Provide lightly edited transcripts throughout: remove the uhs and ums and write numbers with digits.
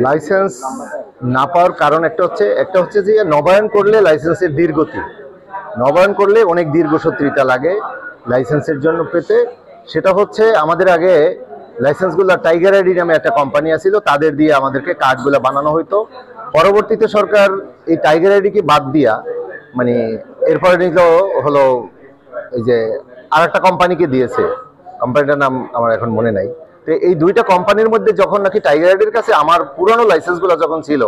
Licence না পাওয়ার কারণ একটা হচ্ছে যে নবায়ন করলে লাইসেন্সের দীর্ঘতি, নবায়ন করলে অনেক দীর্ঘসূত্রিতা লাগে লাইসেন্সের জন্য পেতে। সেটা হচ্ছে আমাদের আগে লাইসেন্সগুলো টাইগার আইডি নামে একটা কোম্পানি আছিল, তাদের দিয়ে আমাদেরকে কার্ডগুলো বানানো হইতো। পরবর্তীতে সরকার এই টাইগার আইডিকে বাদ দিয়া মানে এরপরে নিল হলো এই যে আর একটা কোম্পানিকে দিয়েছে, কোম্পানিটার নাম আমার এখন মনে নাই। তো এই দুইটা কোম্পানির মধ্যে যখন নাকি টাইগার আইডির কাছে আমার পুরনো লাইসেন্সগুলো যখন ছিল,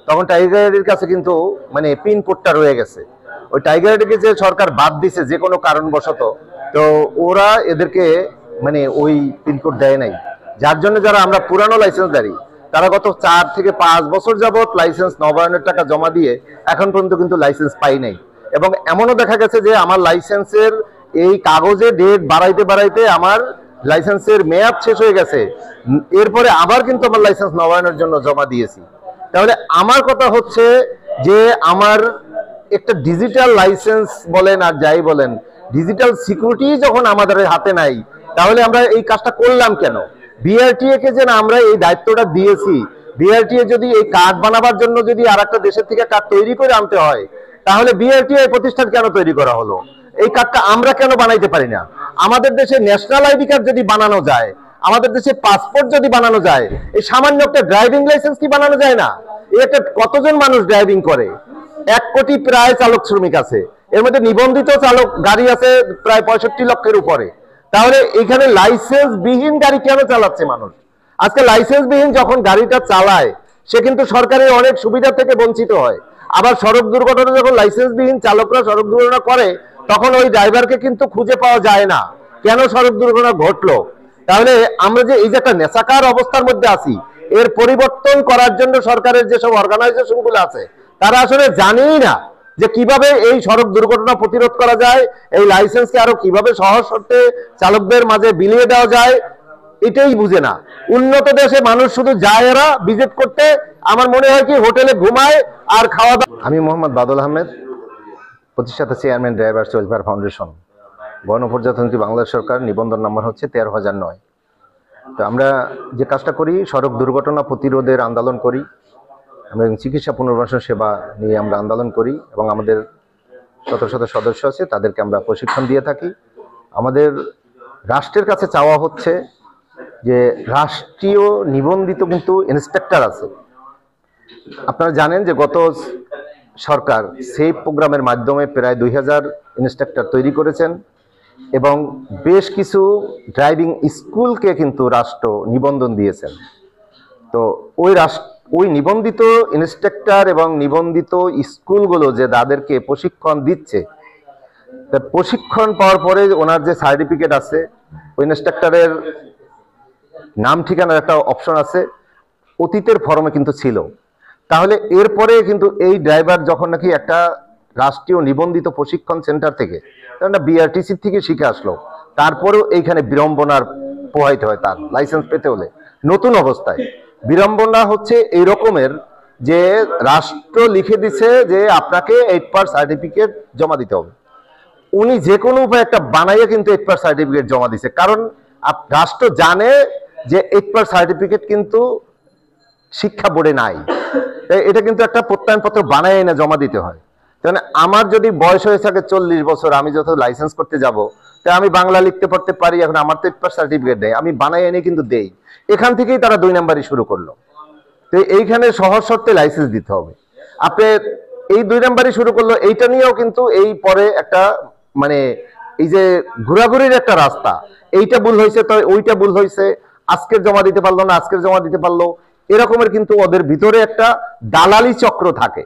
তখন টাইগার আইডির কাছে কিন্তু মানে পিন কোডটা রয়ে গেছে। ওই টাইগার আইডিকে যে সরকার বাদ দিছে যে কোনো কারণবশত, তো ওরা এদেরকে মানে ওই পিন কোড দেয় নাই, যার জন্য যারা আমরা পুরানো লাইসেন্সধারী তারা গত 4 থেকে 5 বছর যাবত লাইসেন্স নবায়নের টাকা জমা দিয়ে এখন পর্যন্ত কিন্তু লাইসেন্স পাই নাই। এবং এমনও দেখা গেছে যে আমার লাইসেন্সের এই কাগজে ডেট বাড়াইতে বাড়াইতে আমার লাইসেন্সের মেয়াদ শেষ হয়ে গেছে, এরপরে আবার কিন্তু আমার লাইসেন্স নবায়নের জন্য জমা দিয়েছি। তাহলে আমার কথা হচ্ছে যে আমার একটা ডিজিটাল লাইসেন্স বলেন আর যাই বলেন, ডিজিটাল সিকিউরিটি যখন আমাদের হাতে নাই, তাহলে আমরা এই কাজটা করলাম কেন? বিআরটিএ কে যে আমরা এই দায়িত্বটা দিয়েছি, বিআরটিএ যদি এই কার্ড বানাবার জন্য যদি আর একটা দেশের থেকে কার্ড তৈরি করে আনতে হয়, তাহলে বিআরটিএ প্রতিষ্ঠান কেন তৈরি করা হলো? এই কার্ডটা আমরা কেন বানাইতে পারি না? আমাদের দেশে ন্যাশনাল আইডি কার্ড যদি বানানো যায়, আমাদের দেশে পাসপোর্ট যদি বানানো যায়, এই সামান্য একটা ড্রাইভিং লাইসেন্স কি বানানো যায় না? এটা কতজন মানুষ ড্রাইভিং করে? 1 কোটি প্রায় চালক শ্রমিক আছে, এর মধ্যে নিবন্ধিত চালক গাড়ি আছে প্রায় 65 লক্ষের উপরে। তাহলে এখানে লাইসেন্স বিহীন গাড়ি কেন চালাচ্ছে মানুষ? আজকে লাইসেন্স বিহীন যখন গাড়িটা চালায়, সে কিন্তু সরকারের অনেক সুবিধা থেকে বঞ্চিত হয়। আবার সড়ক দুর্ঘটনা যখন লাইসেন্স বিহীন চালকরা সড়ক দুর্ঘটনা করে, তখন ওই ড্রাইভারকে কিন্তু খুঁজে পাওয়া যায় না, কেন সড়ক দুর্ঘটনা ঘটলো। তাহলে আমরা যে এই যে একটা নেশাকার অবস্থার মধ্যে আছি, এর পরিবর্তন করার জন্য সরকারের যেসব অর্গানাইজেশন গুলো আছে, তারা আসলে জানেই না যে কিভাবে এই সড়ক দুর্ঘটনা প্রতিরোধ করা যায়, এই লাইসেন্সকে আরো কিভাবে সহজ শর্তে চালকদের মাঝে বিলিয়ে দেওয়া যায়, এটাই বুঝে না। উন্নত দেশে মানুষ শুধু যায় এরা ভিজিট করতে, আমার মনে হয় কি হোটেলে ঘুমায় আর খাওয়া দাওয়া। আমি মোহাম্মদ বাদল আহমেদ, প্রতিষ্ঠাতা চেয়ারম্যান ড্রাইভার্স ওয়েলফেয়ার ফাউন্ডেশন, গণপ্রজাতন্ত্রী বাংলাদেশ সরকার, নিবন্ধন নম্বর হচ্ছে 13,009। তো আমরা যে কাজটা করি, সড়ক দুর্ঘটনা প্রতিরোধের আন্দোলন করি, আমরা চিকিৎসা পুনর্বাসন সেবা নিয়ে আমরা আন্দোলন করি, এবং আমাদের শত শত সদস্য আছে, তাদেরকে আমরা প্রশিক্ষণ দিয়ে থাকি। আমাদের রাষ্ট্রের কাছে চাওয়া হচ্ছে যে রাষ্ট্রীয় নিবন্ধিত কিন্তু ইন্সপেক্টর আছে। আপনারা জানেন যে গত সরকার সেভ প্রোগ্রামের মাধ্যমে প্রায় 2000 ইন্সট্রাক্টর তৈরি করেছেন, এবং বেশ কিছু ড্রাইভিং স্কুলকে কিন্তু রাষ্ট্র নিবন্ধন দিয়েছেন। তো ওই নিবন্ধিত ইন্সট্রাক্টর এবং নিবন্ধিত স্কুলগুলো যে তাদেরকে প্রশিক্ষণ দিচ্ছে, প্রশিক্ষণ পাওয়ার পরে ওনার যে সার্টিফিকেট আছে, ওই ইন্সট্রাক্টরের নাম ঠিকানার একটা অপশন আছে, অতীতের ফর্মে কিন্তু ছিল। তাহলে এরপরে কিন্তু এই ড্রাইভার যখন নাকি একটা রাষ্ট্রীয় নিবন্ধিত প্রশিক্ষণ সেন্টার থেকে, বিআরটিসি থেকে শিখে আসলো, তারপরেও এইখানে বিড়ম্বনার পোহাইতে হয় তার লাইসেন্স পেতে হলে। নতুন অবস্থায় বিড়ম্বনা হচ্ছে এই রকমের যে রাষ্ট্র লিখে দিছে যে আপনাকে 8 সার্টিফিকেট জমা দিতে হবে। উনি যে কোনো উপায় একটা বানাইয়ে কিন্তু 8 সার্টিফিকেট জমা দিছে, কারণ রাষ্ট্র জানে যে 8 সার্টিফিকেট কিন্তু শিক্ষা বোর্ডে নাই, এটা কিন্তু একটা প্রত্যয়নপত্র বানায় না জমা দিতে হয়। তাহলে আমার যদি বয়স হয়ে থাকে 40 বছর, আমি যত লাইসেন্স করতে যাব, তাই আমি বাংলা লিখতে পড়তে পারি, এখন আমার তো 8 সার্টিফিকেট নেই, আমি বানাই এনে কিন্তু দেই। এখান থেকেই তারা 2 নাম্বারই শুরু করলো। তো এইখানে সহজ শর্তে লাইসেন্স দিতে হবে, আপনি এই 2 নাম্বারই শুরু করলো। এইটা নিয়েও কিন্তু এই পরে একটা মানে এই যে ঘোরাঘুরির একটা রাস্তা, এইটা ভুল হয়েছে তো ওইটা ভুল হয়েছে, আজকের জমা দিতে পারলো না, আজকের জমা দিতে পারলো, এরকমের কিন্তু ওদের ভিতরে একটা দালালি চক্র থাকে।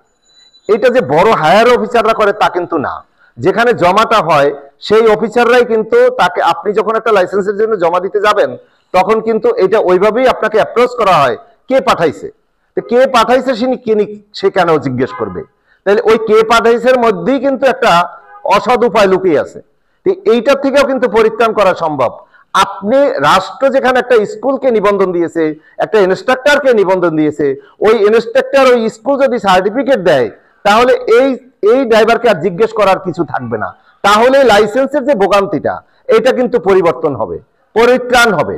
এটা যে বড় হায়ার অফিসাররা করে তা কিন্তু না, যেখানে জমাটা হয় সেই অফিসাররাই কিন্তু তাকে, আপনি যখন একটা লাইসেন্সের জন্য জমা দিতে যাবেন, তখন কিন্তু এটা ওইভাবেই আপনাকে অ্যাপ্রোচ করা হয়, কে পাঠাইছে। কে পাঠাইছে সে কেন জিজ্ঞেস করবে? তাহলে ওই কে পাঠাইছের মধ্যেই কিন্তু একটা অসৎ উপায় লুকিয়ে আছে। এইটার থেকেও কিন্তু পরিত্রাণ করা সম্ভব। আপনি রাষ্ট্র যেখানে একটা স্কুলকে নিবন্ধন দিয়েছে, একটা ইন্সট্রাক্টরকে নিবন্ধন দিয়েছে, ওই ইন্সট্রাক্টর ওই স্কুল যদি সার্টিফিকেট দেয়, তাহলে এই ড্রাইভারকে আর জিজ্ঞেস করার কিছু থাকবে না। তাহলে লাইসেন্সের যে ভোগান্তিটা, এটা কিন্তু পরিবর্তন হবে, পরিত্রাণ হবে।